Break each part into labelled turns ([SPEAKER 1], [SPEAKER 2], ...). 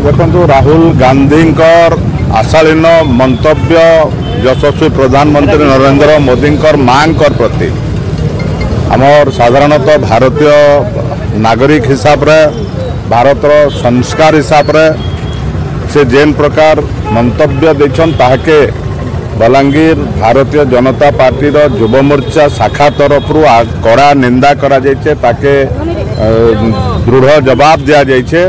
[SPEAKER 1] देखो राहुल गांधी आशालीन मंतव्य यशस्वी प्रधानमंत्री नरेंद्र मोदी माँ प्रति आमर साधारणतः भारतीय नागरिक हिसाब रे भारतर संस्कार हिसाब रे से जेन प्रकार मंतव्य देछन ताके बलांगीर भारतीय जनता पार्टी युव मोर्चा शाखा तरफ कड़ा निंदा करा जाइछे ताके दृढ़ जवाब दिया जाइछे।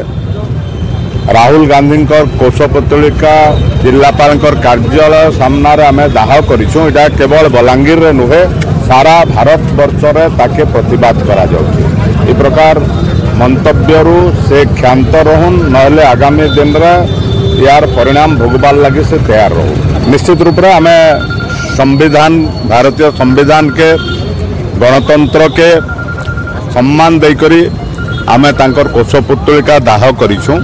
[SPEAKER 1] राहुल गांधी कोषपत्रिका जिलापाल कार्यालय सामना आम दाह करिछुं। इटा केवल बलांगीर रे नुहे सारा भारत वर्ष रे ताके प्रतिवाद करा जाउछि। ए प्रकार मंतव्यरू से क्षांत रहून नहले आगामी दिन रे यार परिणाम भोगबार लगे से तैयार रहू। निश्चित रूप से आम संविधान भारतीय संविधान के गणतंत्र के सम्मान देकरी आमे तांकर कोषपत्रिका दाह करिछुं।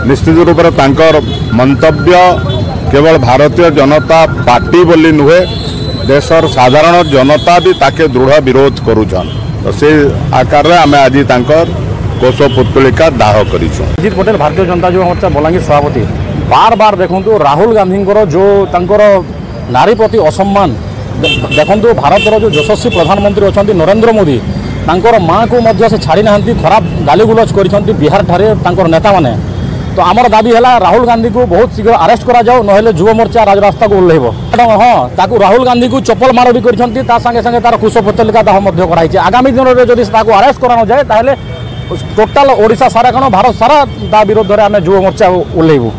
[SPEAKER 1] निश्चित रूप से तांकर मंतव्य केवल भारतीय जनता पार्टी बोली नुहे देशर साधारण जनता भी ताके दृढ़ विरोध करुछन। तो से आकार रे आमे आज तांकर कोषपत्रिका दाह करिछुं।
[SPEAKER 2] अजित पटेल भारतीय जनता युवा मोर्चा बलांगीर सभापति बार बार देखु राहुल गांधी जो तंकर नारी प्रति असम्मान देखु भारतर जो यशस्वी प्रधानमंत्री अच्छा नरेंद्र मोदी तांकर माँ को मध्य से छाड़ी ना खराब गालीगुलज कर बिहार ठारे तांकर नेता माने। तो आमर दाबी है राहुल गांधी को बहुत शीघ्र अरेस्ट करा जाओ नहले युव मोर्चा राजरास्ता को ओह्लैब। हाँ ताकू राहुल गांधी को चप्पल मार भी कर संगे संगे तार कुशपत्रिका दाह कराई। आगामी दिन में जब अरेस्ट करा जाए ताहले टोटाल ओडिशा सारा कौन भारत सारा ता विरोध में आम युव मोर्चा ओह्लैबू।